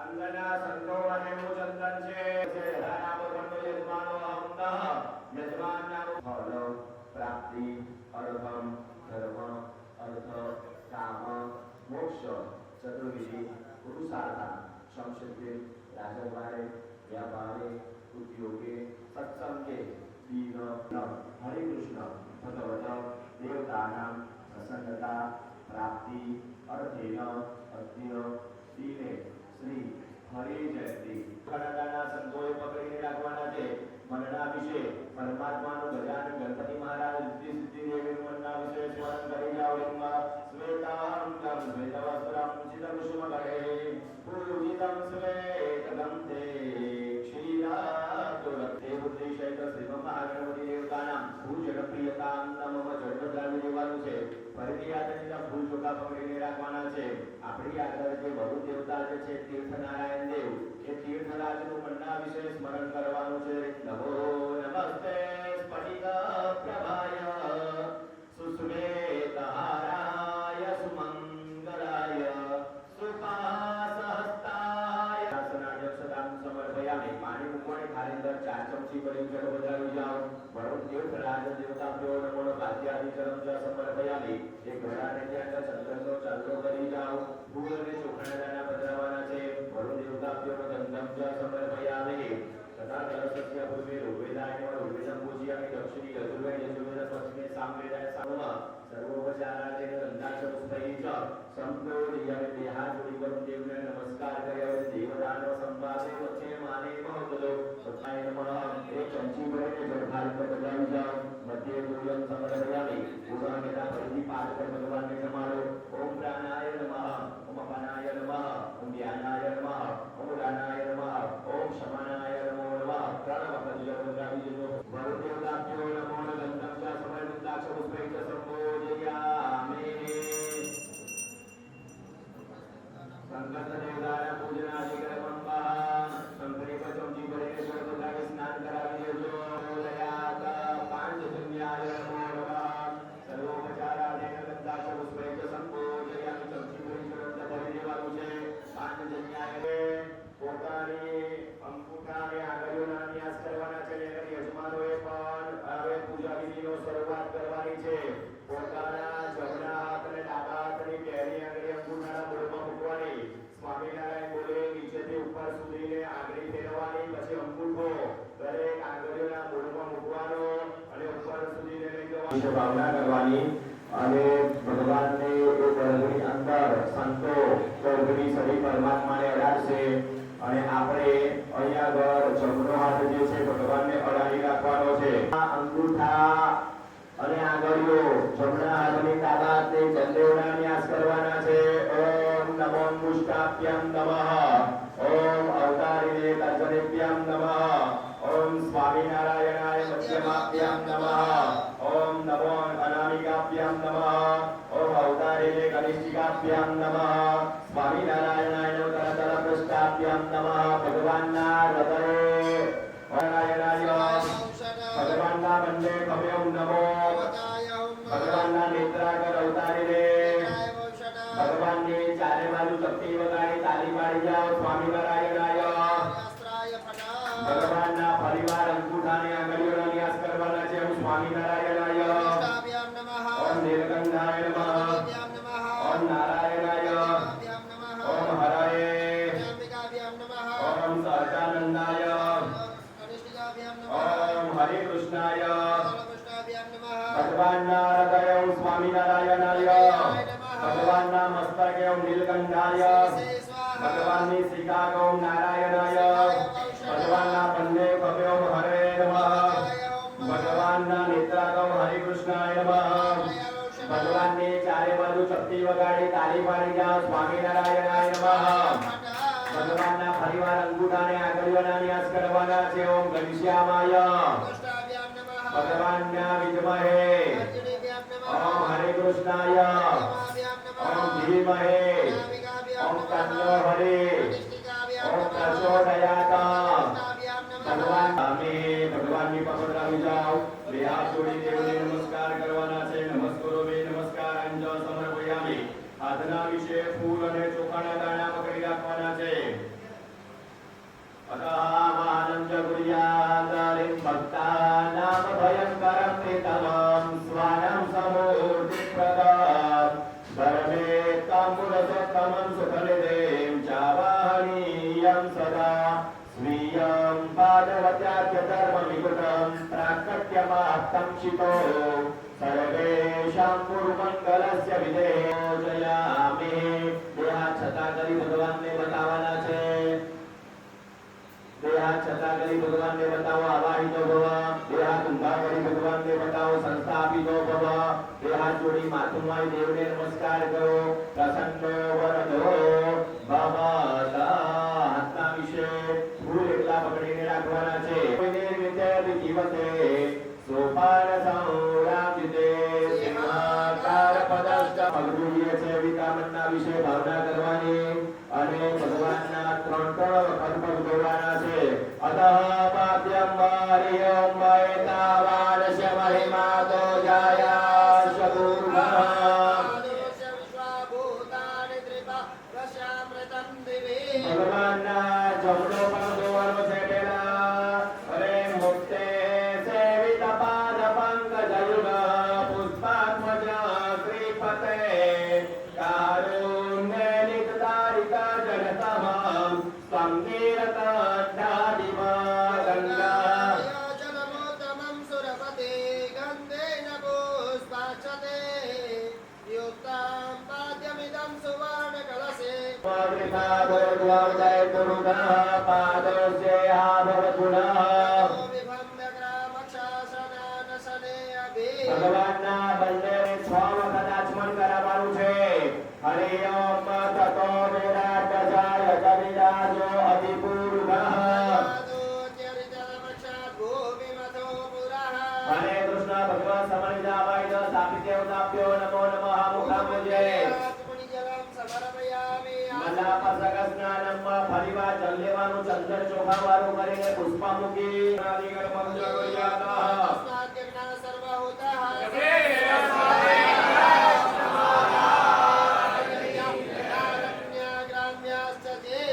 અંગના સંતો અને ચંદન છે રાણા ભગવાનનો યજમાનો અંત યજમાનના ફળ પ્રાપ્તિ અર્થમ ધર્મ અર્થ કામ મોક્ષ ચતુર્વિધિ પુરુષાર્થ સંક્ષિપ્તે રાજદ્વારે વ્યાપારે ઉદ્યોગે સત્સંગે દીન હરે કૃષ્ણ ભગવત દેવતાનાં પ્રસન્નતા પ્રાપ્તિ અર્થેન અદ્ય દીને શ્રી હરિ જયંતિ કણાદાના સંતોએ પકડીને રાખવાના છે મનના વિશે પરમાત્માનું ગજાનન ગણપતિ મહારાજ સિદ્ધિ સિદ્ધિ દેવીનું મનના વિશે સ્મરણ કરી જાઓ શ્વેતાંગમ શ્વેતવસ્ત્રમ ચિતમ શુમકરે પૂજિતમ શ્વેતગમ તે ક્ષીરાતુરતે બુદ્ધિશૈત શ્રીમ મહાગણપતિ દેવતાનાં પૂજન પ્રિયતામ નમઃ જળદ્રાવ્ય દેવાનું છે ફરીથી યાદનીના ફૂલ ચોખા પકડીને રાખવાના છે આપણી આગળ જે વરુ દેવતા જે છે તીર્થ નારાયણ દેવ એ તીર્થરાજનું મનના વિશે સ્મરણ કરવાનું છે નમો નમસ્તે સ્ફટિક પ્રભાય સુસ્મેતહારાય સુમંગલાય સુપાસહસ્તાય આસનાય સદામ સમર્પયામિ પાણી મૂકવાને થાળી અંદર 4 ચમચી ભરી જળ વધારી જાઓ વરુણ તીર્થરાજ દેવતાભ્યો નમો પાદ્યાદિ ચરમ જ સમર્પયામિ એક ઘડાને ત્યાં ચંદનનો ચાંદલો કરી જાઓ ફૂલ અને ચોખાના પધરાવવાના છે વરુણ દેવતાભ્યો ગંધમ જ સમર્પયામિ તથા કલશસ્ય પૂર્વે ઋગ્વેદાય ઋગ્વેદમ પૂજયામિ દક્ષિણી યજુર્વેદ યજુર્વેદ પશ્ચિમે સામવેદાય સામમાં સર્વોપચારાદિન ગંધાક્ષ પુષ્પૈ ચ સંપ્રોદયામિ દેહા જોડી વરુણ દેવને નમસ્કાર કર્યો દેવદાનો સંવાદે વચ્ચે માને મહોદલો તથાય નમઃ એક ચમચી ભરીને જળધાર પર બજાવી જાઓ મધ્ય દુર્યમ સમર્પયામિ પૂર્ણામેના ફરીથી પાઠ પર ભગવાનને જમાડો ઓમ પ્રાણાય નમઃ ઓમ અપાનાય નમઃ ઓમ ધ્યાનાય નમઃ ઓમ ઉદાનાય નમઃ ઓમ શમાનાય નમો નમઃ ત્રણ વખત જળ બજાવી દેજો વરુણ દેવતાભ્યો નમો ગંધમ ચ સમર્પિતાક્ષ પુષ્પૈ ચ સંબોધયામિ સંગત દેવતાના પૂજનાદિ કર્મંબા સંકરી પર ચમચી ભરીને જળ બજાવી સ્નાન કરાવી દેજો લયાત પાંચજન્યાય નમો નમઃ સર્વોપચારાદિન ગંધાક્ષ પુષ્પૈ ચ સંબોધયામિ ચમચી ભરી જળ ભરી દેવાનું છે પાંચજન્યાય પોતાની અંગૂઠાને આંગળીઓના ન્યાસ કરવાના છે અને યજમાનોએ પણ હવે પૂજા વિધિનો શરૂઆત કરવાની છે પોતાના જમણા હાથ અને ડાબા હાથની પહેલી આંગળી અંગૂઠાના મૂળમાં મૂકવાની સ્વામિનારાયણ બોલે નીચેથી ઉપર સુધીને આંગળી ફેરવવાની પછી અંગૂઠો દરેક આંગળીઓના મૂળમાં મૂકવાનો અને ઉપર સુધીને લઈ જવાની ભાવના કરવાની અને ભગવાનને એ ગર્ભની અંદર સંતો ગર્ભની શરીર પરમાત્માને અડાડશે અને આપણે અહીંયા આગળ જમણો હાથ જે છે ભગવાનને અડાડી રાખવાનો છે અંગૂઠા અને આંગળીઓ જમણા હાથની ડાબા હાથને ચંદ્રેવડા ન્યાસ કરવાના છે ઓમ નમો મુષ્ટાભ્યામ નમઃ ઓમ અવતારિને તર્જનેભ્યામ નમઃ ઓમ સ્વામિનારાયણાય મધ્યમાભ્યામ નમઃ ઓમ નમો અનામિકાભ્યામ નમઃ ઓમ અવતારિને કનિષ્ઠિકાભ્યામ નમઃ સ્વામિનારાયણાય તરતર પૃષ્ઠાભ્યામ નમઃ ભગવાનના હૃદયે નારાયણાય ભગવાનના બંને ખભે નમો ભગવાનના નેત્રાગર અવતારીને ભગવાનની ચારે બાજુ ચપટી વગાડી તાલી પાડી જાઓ સ્વામિનારાયણાય ભગવાનના પરિવાર અંગૂઠાને આંગળીઓનો ન્યાસ કરવાના છે ઓમ સ્વામિનારાયણાય ઓમ નીલકંઠાય નમઃ ઓમ નારાયણાય ઓમ હરયે ઓમ સહજાનંદાય ઓમ હરે કૃષ્ણાય ભગવાનના હૃદય ઓમ સ્વામિનારાયણાય ભગવાનના મસ્તકે ઓમ નીલકંઠાય ભગવાનની શિખા ઓમ નારાયણાય ભગવાનના બંને ખભે ઓમ હરે નમઃ ભગવાનના નેત્રા ઓમ હરે કૃષ્ણાય નમઃ ભગવાનની ચારે બાજુ ચપટી વગાડી તાળી પાડી જાઓ સ્વામિનારાયણાય નમઃ ભગવાનના પરિવાર અંગૂઠાને આંગળીઓના ન્યાસ કરવાના છે ઓમ ઘનશ્યામાય ભગવાનના વિદ્મહે ઓમ હરે કૃષ્ણાય ઓમ ધીમહે ઓમ તન્નો હરે ઓમ પ્રચોદયાત ભગવાન અમે ભગવાનની પકડ રાખી જાઓ બે હાથ જોડી દેવને નમસ્કાર કરવાના છે નમસ્કારો મે નમસ્કાર અંજ સમર્પયામિ આધના વિશે ફૂલ અને ચોખાના દાણા પકડી રાખવાના છે उत्तमं सुखनिधिं चावाहनीयं सदा स्वीयं पादवत्याख्यधर्मविकुटं प्राकट्यमाप्तं शितो सर्वेषां गुरुमंगलस्य विधेयो जयामि। देहात छता કરી ભગવાનને બતાવવાના છે देहात छता કરી ભગવાનને બતાવો આવાહિતો ભવ देहात ઊંધા કરી ભગવાનને બતાવો સંસ્થાપિતો ભવ देहात જોડી માથું મારી દેવને નમસ્કાર કરો પ્રસન્નો વરદો ભવતા હાથના વિશે ફૂલ એટલા પકડીને રાખવાના છે નિર્મિતે વિધિવતે સોપાન સંરાજિતે સિંહાકાર પદસ્થ અગ્રુય છે વિકામનના વિશે ભાવના કરવાની અને ભગવાનના ત્રણ વખત પગ ધોવાના છે અતઃ પાદ્યમ મારિયમ મૈતાવાનસ્ય મહિમા તો જાયા શગુર્ભ ભગવાનના જમણો પગ ધોવાનો છે પેલા અરે મુક્તે સેવિત પાદ પંકજયુગ પુષ્પાત્મજ શ્રીપતે કારુણ્ય નિતારિકા જગતમં સંગીરકંઠાદિવા ગંગા જલમોત્તમં સુરપતે ગંધેન પુષ્પાક્ષતે યુક્તં પાદ્યમિદં સુવર્ણ કલશે સ્વગૃહા ભોર્દ્વાવદય પુરુષઃ પાદસ્યેહા ભવગુણઃ ભગવાનના બંને 6 વખત આચમન કરાવવાનું છે હરિ ઓમ તતો વિરાટ જાય કવિરાજો અધિપૂર્વઃ હરે કૃષ્ણ ભગવાન સમરિદાવાય સ્થાપિત દેવતાભ્યો નમો નમઃ મુખામુજે મલા પસક સ્નાનમ ફરીવાર જલ લેવાનું ચંદન ચોખા વાળું કરીને પુષ્પા મૂકી આદિગર મંત્ર ગોયાતા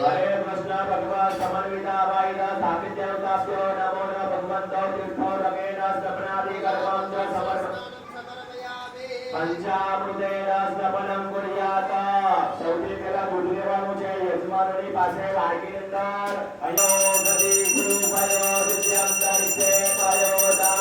હરે કૃષ્ણ ભગવાન સમન્વિતાવાય સ્થાપિત દેવતાભ્યો નમો નમઃ ભગવંતો તીર્થો રગેન સ્તપનાદિ કર્મં ચ સમર્પણ પંચામૃતેન સ્તપનમ કુર્યાત સૌથી પહેલા દૂધ લેવાનું છે યજમાનની પાસે વાડકીની અંદર અયો ગતિ ગુરુ ભયો દિત્યં તરિતે પ્રયોદા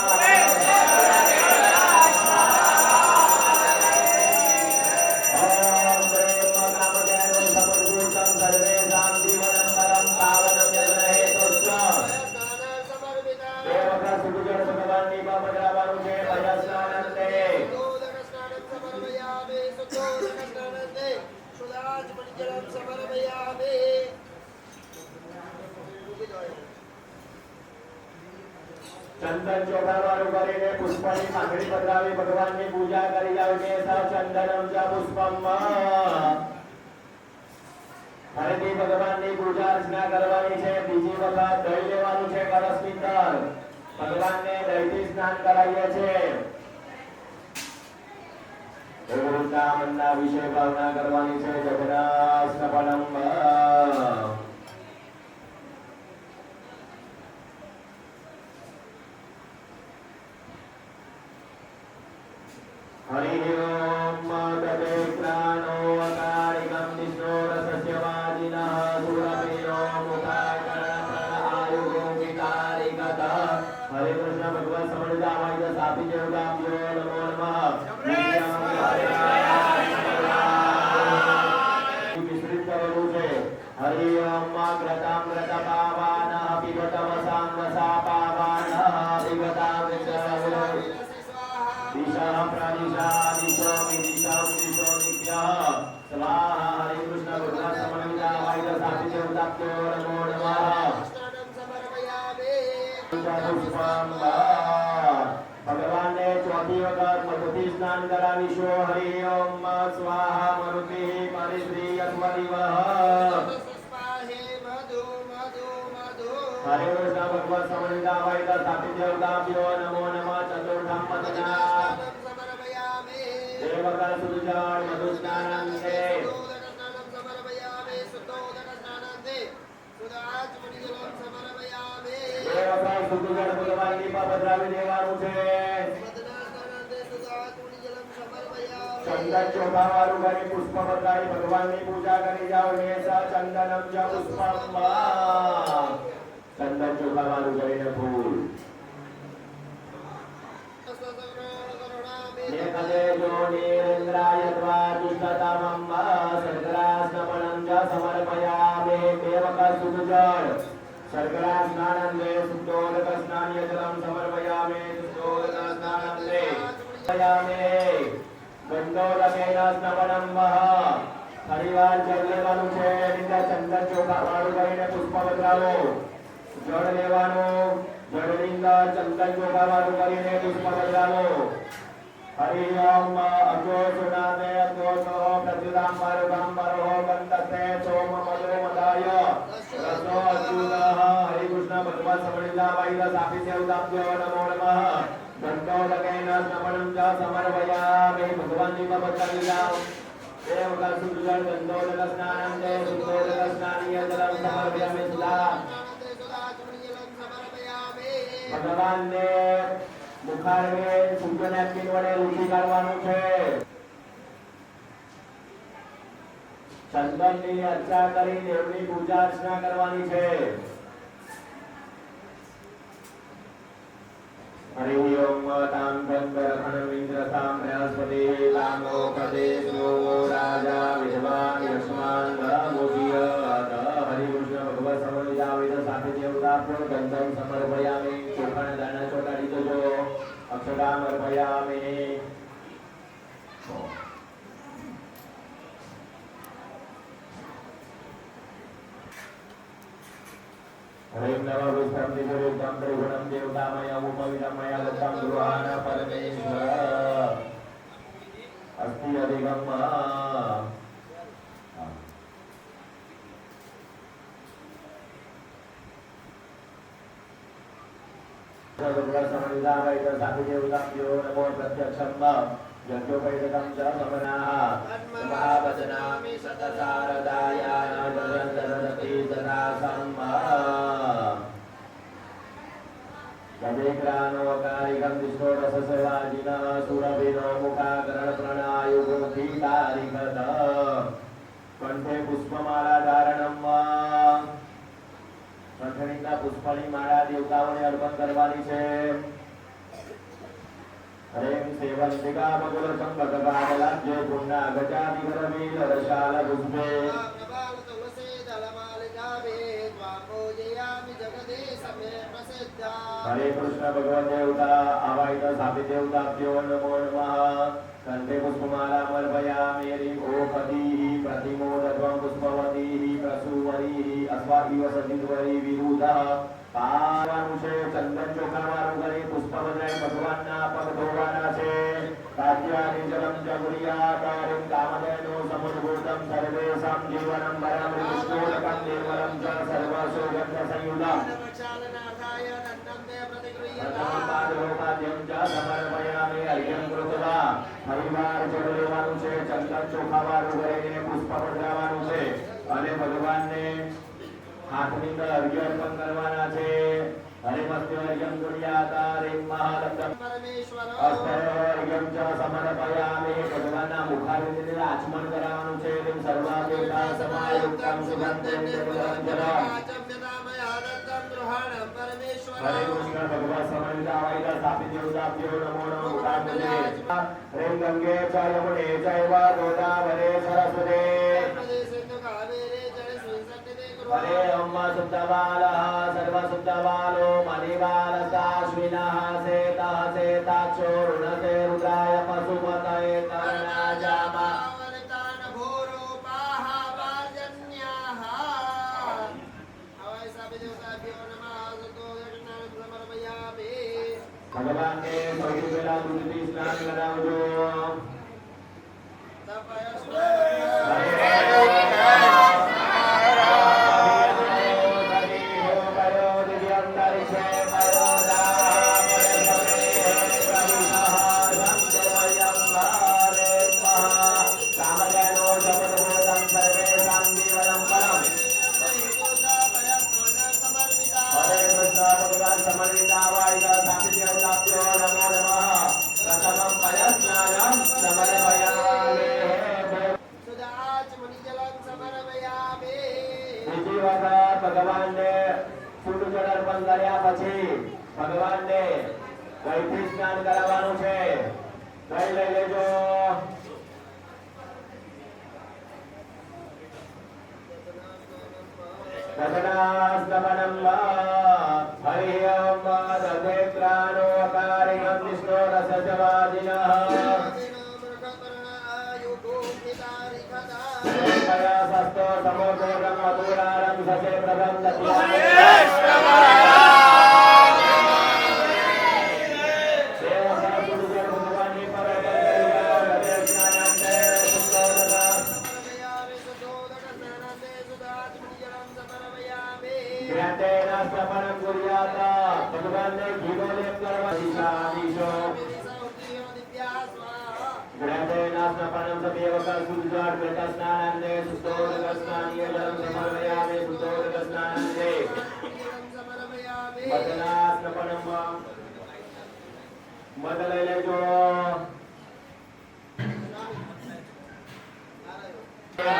ચંદન ચોખા વાળું કરીને પુષ્પની પાંખડી પધરાવી ભગવાનની પૂજા કરી જાવ કે ચંદનમ ચ પુષ્પમ ફરીથી ભગવાનની પૂજા અર્ચના કરવાની છે બીજી વખત દહીં લેવાનું છે કળશની અંદર ભગવાનને દહીંથી સ્નાન કરાવીએ છે કામના વિશે ભાવના કરવાની છે જગન્નાથ સ્નપનમ હરિ ઓમ તદે પ્રાણો અકારિકં વિષ્ણુ રસસ્ય વાજિનઃ સુરપીનો મુખાકર્ણ આયુગો વિકારિકત હરે કૃષ્ણ ભગવાન સમૃદ્ધાવાય સાપી દેવતાભ્યો નમો નમઃ વિસ્તૃત કરેલું છે હરિ ઓમ ગ્રતામ ગ્રત પાવાન પીબતમ સાંગસા પાવાન પીબતામ દિશા પ્રાદિશા દિશો વિદિશા દિશો નિત્યઃ સ્વાહા હરે કૃષ્ણ ભગવાન સમન્વિતાવાય સાપી દેવતાભ્યો નમો નમઃ ભગવાનને ચોથી વખત મધુથી સ્નાન કરાવીશું હરિ ઓમ સ્વાહા મરુતિ પરિશ્રી અસ્મરિવઃ હરે કૃષ્ણ ભગવાન સમન્વિતાવાય સ્થાપિત દેવતાભ્યો નમો નમઃ ચતુર્થમ પદના દેવકર સુજળ મધુ સ્નાનાંતે દેવકર સુજળ ભગવાનની પર પધરાવી દેવાનું છે ચતુર્થમ चंदन चोखा वालू करे पुष्प बदलाई भगवान की पूजा करी जाओ ने सा चंदनम च पुष्पम चंदन चोखा वालू करे ने फूल ने कले जो नीरेंद्राय त्वा दुष्टतमं सर्गरास्नपनं च समर्पयामि देवक सुजल सर्गरा स्नानं दे सुदोदक स्नानीय जलं समर्पयामि सुदोदक स्नानं दे समर्पयामि गंधोदकेन स्नानं वह परिवार जल लेવાનું છે નિંદા ચંદન ચોખા વાળું કરીને પુષ્પ બદલાવો જળ લેવાનું જળ નિંદા ચંદન ચોખા વાળું કરીને પુષ્પ બદલાવો हरि ओम अजो सुनामे अजोतो प्रत्युदाम मार्गम मरो गंधते सोम मदो मदाय रसो अच्युतः हरि कृष्ण भगवान समरिला वाइद सापि देवताभ्यो नमो नमः गंधोदकेन स्नानं च समर्पयामि भगवान जी भवतलिला देवक सुजल गंधोदक स्नानं दे सुदोदक स्नानीय जलं समर्पयामि सुधा भगवान ने मुखारवे सूर्य नैपकिन वडे लूटी काढવાનું છે ચંદનની અર્ચા કરી દેવની પૂજા અર્ચના કરવાની છે हरि ओम तां गंधर्वं इंद्रतां बृहस्पति तामो कदेशो राजा विद्वान् यस्मान् भवोजिय हरि कृष्ण भगवत समर्पयामि सापि देवताभ्यो गंधं समर्पयामि चोखण दाना ચોટાડી દેજો अक्षराम अर्पयामि हरे नमः विष्णुं दिव्यरूपं त्रिगुणं देवतामयं उपविनमय दत्तं गृहाण परमेश्वर अस्ति अधिगम नमो प्रत्यक्षं यज्ञोपैतकं च समनाः महावचनामि सतसारदाय नरदरदति तथा यदेक्रानोकारिकं विष्णोरससेवाजिनः सुरभिनो मुखाकरणप्रणायुगोऽधिकारिकत कंठे पुष्पमाला धारणं कंठनीना पुष्पनी माळा देवताओने अर्पण करवानी छे हरें सेवंतिका बकुलसं भगवादलाज्ञे पुण्या गजादिगरवील रशाल पुष्पे हरे कृष्ण भगवत देवता आवाहित सापि देवताभ्यो नमो नमः कंठे पुष्पमाला समर्पयामि हरिं ओपतिः प्रतिमोदत्वं पुष्पवतीः प्रसूवरीः अस्वाभिव सतिद्वरी विरुधः पावानुषे चंदन ચોખા વાળું કરી પુષ્પ બદલાય ભગવાનના પગ ધોવાના છે કાત્યાની જલમ જગુરિયા કારિમ કામધેનો સમુદ્ભૂતમ સર્વેષાં જીવનમ વરમ વિષ્ણુરકં દેવરમ ચ સર્વસોગંધ સંયુતમ પાદોપાદ્યમ ચ સમર્પયામિ હરિયં કૃત્વા પરિવાર જોડ લેવાનું છે ચંદન ચોખા વાળું કરીને પુષ્પ બદલાવાનું છે અને ભગવાનને हाथनी अंदर अर्घ्य अर्पण करवाना छे हरे मस्ते अर्घ्यं कुर्याता ह्रीं महालक्ष्मी परमेश्वर अर्घ्यं च समर्पयामि भगवानना मुखारविंदे आचमन करावવાનું છે ह्रीं सर्वादेवता समायुक्तं सुगंधं निर्मलं हरे कृष्ण भगवान समर्पितावाय स्थापित देवताभ्यो नमो नमः मुखारविंदे ह्रीं गंगे च यमुने चैव गोदावरे सरस्वते हरे ओम शुद्धबालः सर्वशुद्धबालो मणिबालस्ताश्विनः सेतः सेताक्षो ऋणसे रुद्राय पशुपतये कर्णाजामा भगवान ने सभी बेला दूधથી સ્નાન કરાવજો समर्पितावाय स्थापित देवताभ्यो नमो नमः प्रथमं पयस्नानं ત્રીજી વખત ભગવાનને સૂટ જળ અર્પણ કર્યા પછી ભગવાનને દહીંથી સ્નાન કરાવવાનું છે. દહીં લઈ લેજો. દધનાસ્તવનમ હરિ ઓમ દધેત્રાનોકારિણં વિષ્ણો રસજવાદિનઃ સસ્તો સમોઘોરમ મધુરારમ સસે પ્રભમ ભગવાનને ઘીનો લેપ કરવા દિશાદીશો ग्रहदेनास्नापनं सदेवकं सुजात प्रकाशनानंदे सुस्तोदकस्नानीय जलं समर्पयामि सुस्तोदकस्नानंदे मदनास्नापनं मद લઈ લેજો. હરે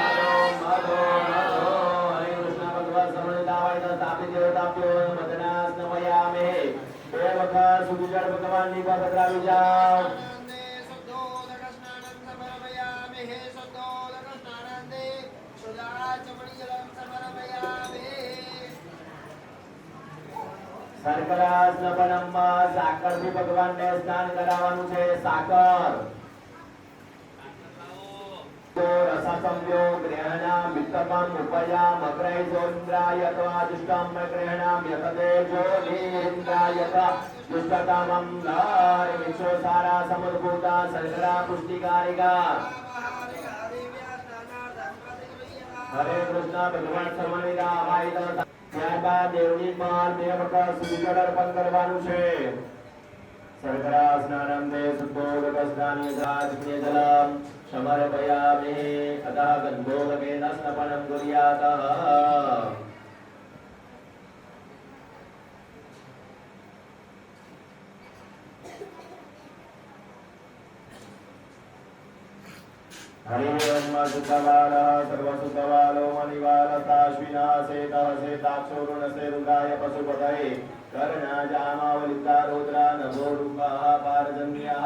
કૃષ્ણ ભગવાન સમૃદ્ધાવાય તો સ્થાપિત દેવતાપ્યો મદનાસ્નમયામે. બે વખત સુજાત ભગવાનની પાસે પધરાવી જાઓ. શર્કરાસ્નપનમમાં સાકરથી ભગવાનને સ્નાન કરાવવાનું છે. સાકર રસસંયો ગ્રહણામ વિત્તપમ ઉપયામ અગ્રૈજોન્દ્રાયત અદિષ્ટમ ગ્રહણામ યતદેજો નીન્દ્રાયત દુષ્ટતમમ નારી વિક્ષો સારા સમદ્ભૂતા શર્કરા પુષ્ટિકારિકા. હરે કૃષ્ણ ભગવાન સમન્વિતા આવાહિત. ત્યારબાદ દેવની માલ બે વખત સૂર્ય અર્પણ કરવાનું છે. શર્કરા સ્નાનંદે શુદ્ધોદક સ્નાનીય રાજ્ઞે જલમ સમર્પયામિ અતઃ ગંધોદકેન સ્નપનં કુર્યાતઃ. हरि ओम सुतवाल सर्वसुतवालो मणिवालताश्विना सेतः सेताक्षोरुणसे रुद्राय पशुपतये कर्णा जामावलिता रुद्रा नभो रूपः पारजन्यः.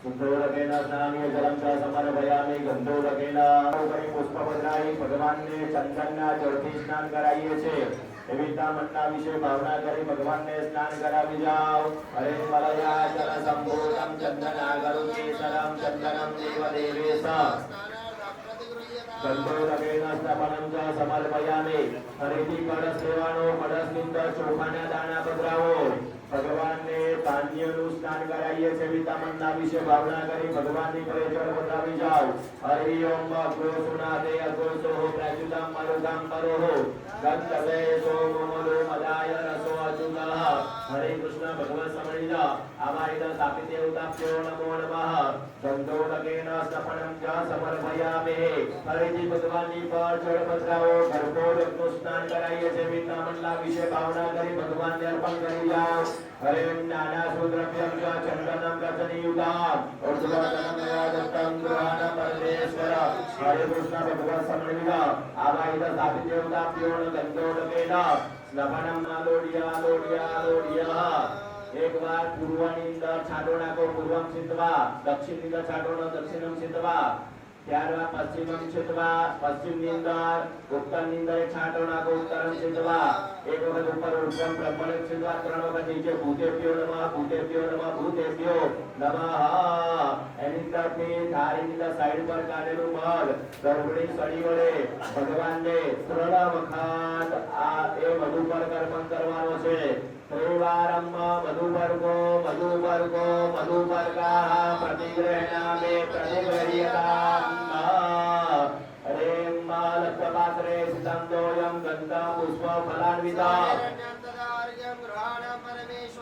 शुद्धोदकेन स्नानीय जलं च समर्पयामि. गंधोदकेन उपरि पुष्पभद्राई भगवानने चंदनना जળથી સ્નાન કરાવીએ છીએ. એવિતામનના વિશે ભાવના કરી ભગવાનને સ્નાન કરાવી જાઓ. હરે મલયાચલ સંભૂતમ ચંદનાગરુકે સરમ ચંદનમ દેવદેવેશ. ગંધોદકેન સ્નાપનં ચ સમર્પયામિ. હરેથી કળશ લેવાનો. કળશની અંદર ચોખાના દાણા પધરાવો. ભગવાનને પાનીયનું સ્નાન કરાવીએ છીએ. વિતામનના વિશે ભાવના કરી ભગવાનની પર જળ પધરાવી જાઓ. હરિ ઓમ અગ્રોસુનાદે અગ્રોસોઃ પ્રચ્યુતમ મરુગમ પરોઃ ગંધવે સોમમલો મદાય રસો અચુતઃ. હરે કૃષ્ણ ભગવાન સમણીજા આવાહિત સ્થાપિત દેવતાભ્યો નમો નમઃ. ગંધોદકેન સ્નાપનં ચ સમર્પયામિ. હરેથી ભગવાનની પર જળ પધરાવો. ગર્ભોદકનું સ્નાન કરાવીએ છીએ. વિતામનના વિશે ભાવના કરી ભગવાનને અર્પણ કરી જાઓ. હરે નાના સુદ્રવ્યમ ચ ચંદનમ રજનીયુતામ ઉર્ધ્વતનમ દત્તમ ગૃહાન પરમેશ્વર. હરે કૃષ્ણ ભગવાન સમણીજા આવાહિત સ્થાપિત દેવતાભ્યો ગંધોદકેન સ્નાપનં લોડિયા લોડિયા લોડિયા. એક વાર પૂર્વની અંદર છાંટો નાખો. પૂર્વમ સિદ્ધવા. દક્ષિણની અંદર છાંટો દક્ષિણમ સિદ્ધવા. ત્યારબાદ પશ્ચિમમ સિદ્ધવા. પશ્ચિમની અંદર ઉત્તરની અંદર છાંટો નાખો. ઉત્તરમ સિદ્ધવા. એક વખત ઉપર ઉત્તમ બ્રહ્મણ સિદ્ધવા. ત્રણ વખત નીચે ભૂતેભ્યો નમઃ ભૂતેભ્યો નમઃ ભૂતેભ્યો નમઃ. એની અંદરથી થાળીની અંદર સાઈડ પર કાઢેલું મધ ગર્ભણી સળી વડે ભગવાનને 3 વખત આ એ મધુ પર અર્પણ કરવાનો છે. ત્રિવારમ મધુપર્કો મધુપર્કો મધુપર્કાઃ પ્રતિગ્રહણામે પ્રતિગ્રહ્યતામ. હરે માલક્તપાત્રે સિદ્ધંતોયમ ગંધા પુષ્પ ફલાન્વિતા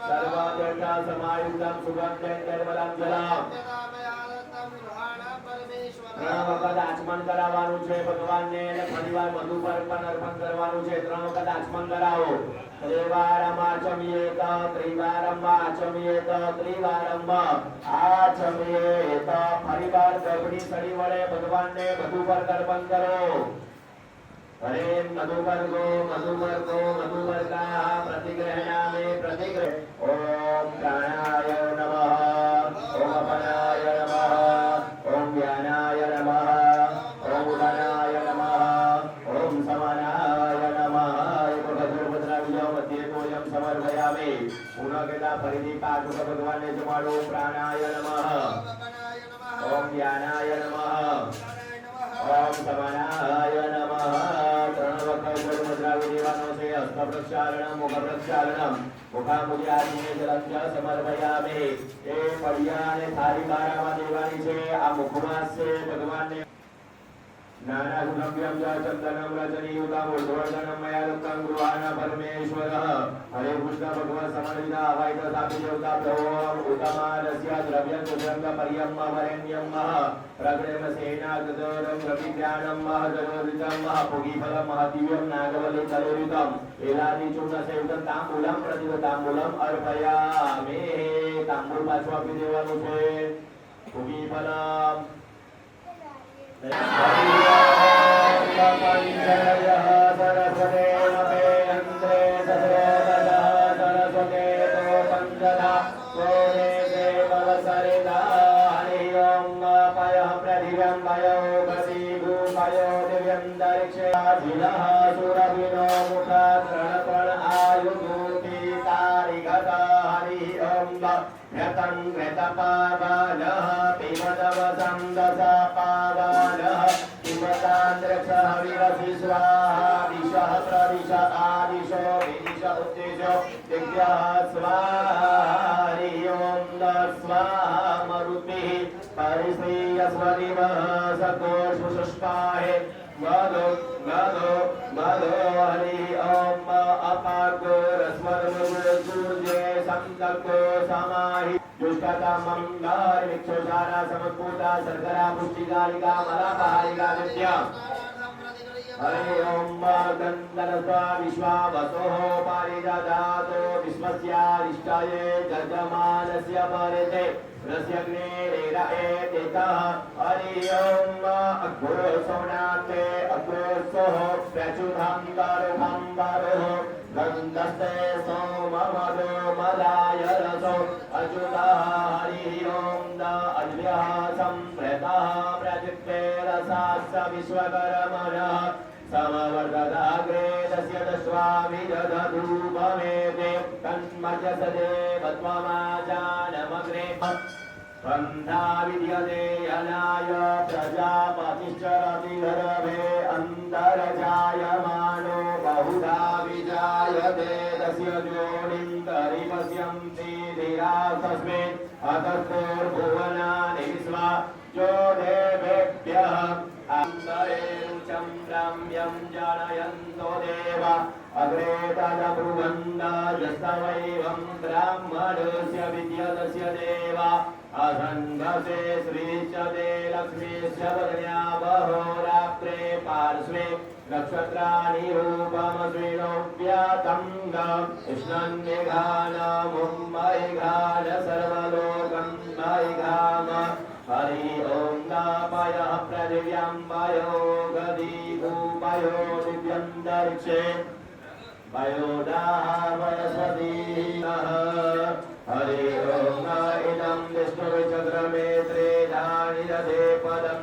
સર્વાદેવતા સમાયુક્તમ સુગંધેન નિર્મલમ જલમ. 3 વખત આચમન આચમન કરાવવાનું છે ભગવાનને અને ફરીવાર મધુ પર પણ અર્પણ કરવાનું છે 3 વખત આચમન કરાવો ત્રિવારમ આચમ્યેત ત્રિવારમ આચમ્યેત ત્રિવારમ આચમ્યેત ફરીવાર ગર્ભની સળી વડે ભગવાનને મધુ પર અર્પણ કરો હરે મધુવર્ગો મધુવર્ગા પ્રતિગ્રહણામે પ્રતિગ્રહ ઓમ પ્રાણાય નમઃ ઓમ અપનાય નમઃ ઓમ જ્ઞાનાય નમઃ ઓમ ઉદાનાય નમઃ ઓમ સમાનાય નમઃ એક વખત ભદ્રા વિજય મધ્ય તોયમ સમર્પયામિ પુનઃ કેતા ફરીથી 5 વખત ભગવાનને જમાડો પ્રાણાય નમઃ ઓમ જ્ઞાનાય નમઃ ઓમ સમાનાય નમઃ प्रक्षालनम मुख प्रक्षालनम मुखामुद्रादीने जलस्य समर्पयामि ए पड़ियाने थारी बाराમાં દેવાની છે આ મુખમાં છે ભગવાનને નાના ગુણવ્યમ ચ ચંદનમ રજનીયુતમ ઉર્ધ્વર્ધનમ મયા દત્તં ગૃહાન પરમેશ્વર હરે કૃષ્ણ ભગવાન સમન્વિતા અવાય તથાપિ દેવતા પ્રભોમ ઉત્તમાનસ્ય દ્રવ્યં સુગંધ પર્યમ વરેણ્યમ પ્રગ્રેમ સેના ગદોરમ રવિજ્ઞાનમ મહજનોરિતમ પુગીફલમ મહાદિવ્યમ નાગવલી તલોરિતમ એલાદી ચૂર્ણ સેવિતમ તાંબૂલમ પ્રતિવ તાંબૂલમ અર્પયામિ તાંબૂલ પાછું આપી દેવાનું છે પુગીફલમ हरे ओम गंधर्वा विश्वावसो पारिजातो विश्वस्यारिष्टाये जजमानस्य परिते रस्यग्नेरेरए तेतः हरि ओम अग्रोसोनाते अग्रोसोः प्रचुरं दारुहं दारुः गन्धस्ते सोममदो मदाय रसो अच्युतः हरि ओम द अद्भ्यः सम्प्रतः प्रचित्ते रसास्य विश्वकर्मणः समवर्धदाग्रे तस्य दश्वाभिदधूपमेते तन्मध्यसदेव त्वमाजानमग्रे बन्धा विद्यते यनाय प्रजापतिश्चरति गर्भे अन्तर्जायमानो बहुधा विजायते तस्य योनिन्तरि पश्यन्ति धीरा तस्मिन् अतस्फोर्भुवनानि विश्वा जो देवेभ्यः अन्तरेरुचं रम्यं जनयन्तो देव अग्रे तदब्रुवन्दजस्तवैवं ब्राह्मणस्य विद्यतस्य देव असङ्घसे श्रीश्च ते लक्ष्मीश्च वदन्या बहोरात्रे पार्श्वे नक्षत्राणि रूपमस्विनोऽव्यातं कृष्णन्निघानमुं मैघान सर्वलोकं मैघाम हरि ओम नापयः पृथिव्यां वयो गदीभूपयो दिव्यन्तरिक्षे वयोदावयस्वतीः हरि ओम इदं विष्णुविचक्रमे त्रेधानि दधे पदं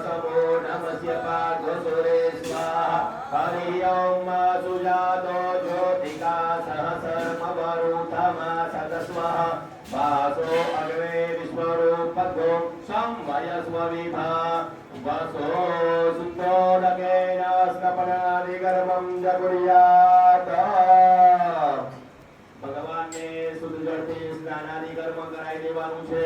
समो नमस्य पार्श्वसुरे स्वाहा हरि ओम सुजातो ज्योतिका सहस्रमवरुथमा सदस्वः वासो अग्रे विश्वरूपगो संवयस्व विभा वसो सुत्रोदकेन स्कपनादिगर्भं जगुर्यात् ભગવાનને શુદ્ધ જળથી સ્નાનાદિ કર્મ કરાવી દેવાનું છે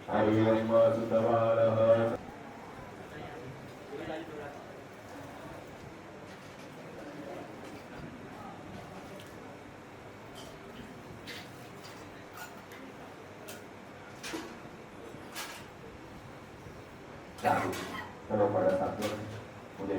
हरि ओम सुतवालः સારું ચલો પડસ આપજો મુજે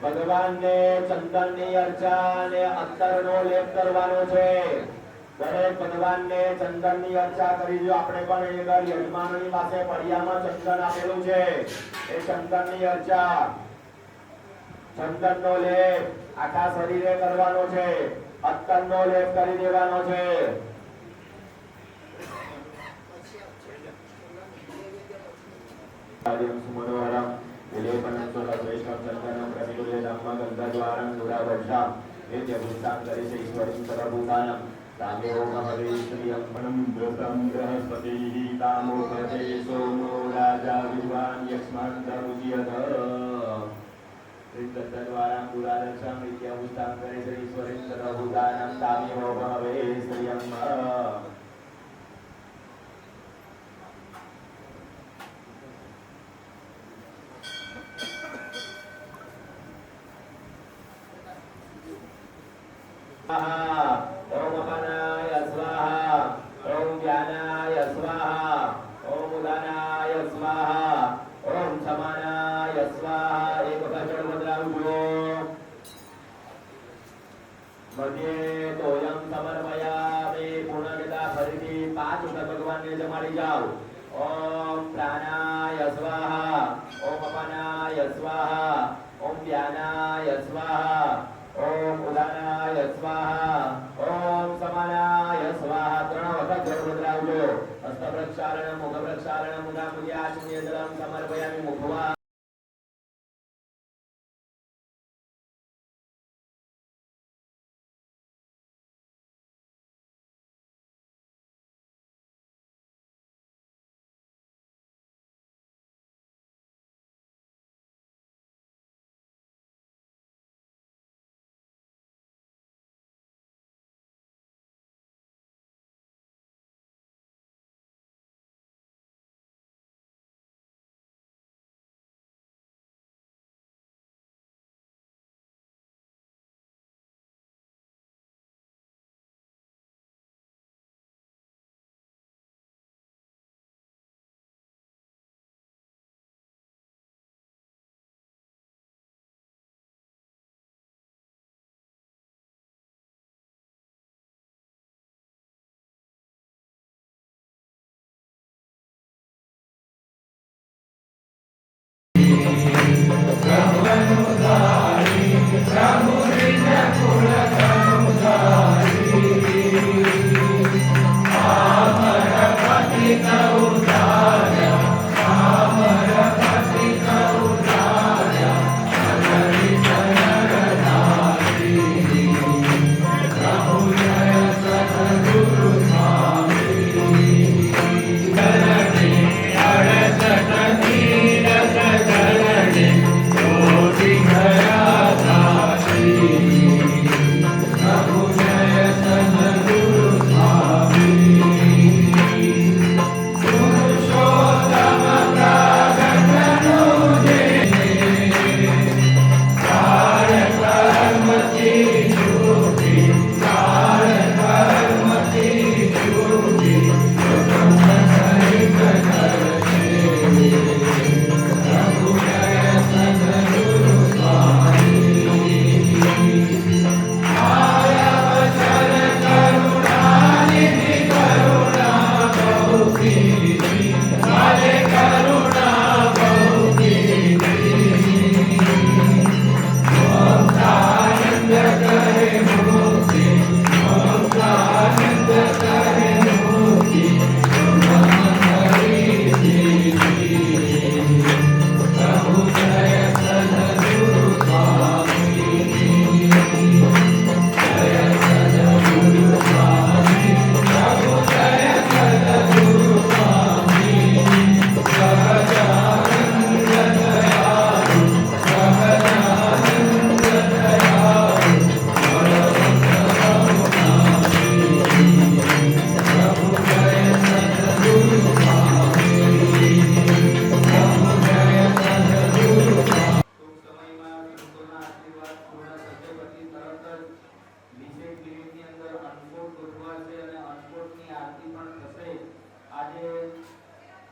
ભગવાન ને ચંદન ની અર્ચા ને અત્તર નો લેપ કરવાનો છે દરેક ભગવાન ને ચંદન ની અર્ચા કરી જો આપણે પણ એ યજમાનની પાસે પડિયામાં ચંદન આપેલું છે એ ચંદન ની અર્ચા ચંદન નો લેપ આખા શરીરે કરવાનો છે અત્તર નો લેપ કરી દેવાનો છે સુમનોહરમ વિલેપનં સુરદ્વૈષ્ણવ ચંદનમ પ્રતિકૂલે ધમ્મ ગંધદ્વારં દુરાવર્ષામ નિત્યભૂતાં કરીશે ઈશ્વરીં સર્વભૂતાનાં તામેવમહવેશ્રિયં પણં ધૃतं બૃહસ્પતિઃ તામોપતે સોમો રાજા વિદ્વાન યસ્માन्तરુચ્યત श्रीदत्तद्वारां दुरादर्शां विद्याभूतां गणेशरीश्वरीं सर्वभूतानां तामेव भवे श्रियम् ओम अपानाय स्वाहा ओम ज्ञानाय स्वाहा ओम उदानाय स्वाहा ओम समानाय स्वाहा एक वचन बदलावજો मध्ये तोयम समर्पयामि पूर्णगता फरीથી 5 વખત ભગવાનને જમાડી જાઓ ओम प्राणाय स्वाहा ओम अपानाय स्वाहा ओम ज्ञानाय स्वाहा ओम उदानाय स्वाहा ओम समानाय स्वाहा 3 વખત જળ બદલાવજો હસ્ત પ્રક્ષાલન મુખ પ્રક્ષાલન મુદામુદ્ય આચમ્ય જલમ સમર્પયામિ મુખવા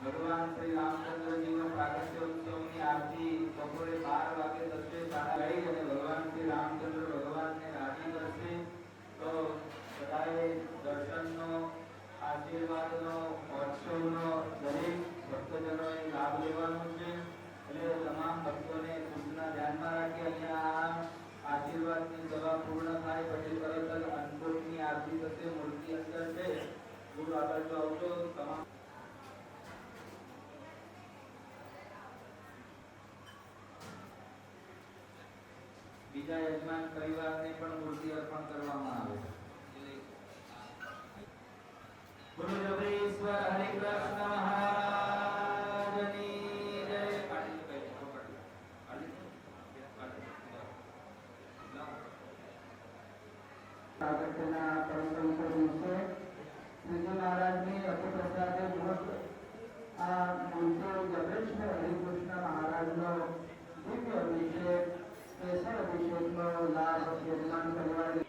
ભગવાન શ્રી રામચંદ્રજીનો પ્રાગટ્ય ઉત્સવની આરતી બપોરે 12 વાગે થશે શાળા લઈ અને ભગવાન શ્રી રામચંદ્ર ભગવાનને રાજી કરશે તો બધાએ દર્શનનો આશીર્વાદનો મહોત્સવનો દરેક ભક્તજનોએ લાભ લેવાનો છે એટલે તમામ ભક્તોને કૃષ્ણ ધ્યાનમાં રાખી અહીંયા આશીર્વાદની સભા પૂર્ણ થાય પછી તરત જ અન્નકૂટની આરતી થશે મૂર્તિ અંદર છે ગુરુ આગળ જો આવજો તમામ બીજા યજમાન પરિવારને પણ મૂર્તિ અર્પણ કરવામાં આવે છે ગુરુ જગદીશ્વર હરિ કૃષ્ણ મહારાજની જય. નવરાત્રિના પરમ પવિત્ર દિવસે શ્રીજી મહારાજની અતિપ્રસાદે ભોગ આ મૂર્તિ જગેશ્વર હરિકૃષ્ણ મહારાજનો દિવ્ય અભિષેક કેસર અભિષેકનો લાભ યજમાન પરિવાર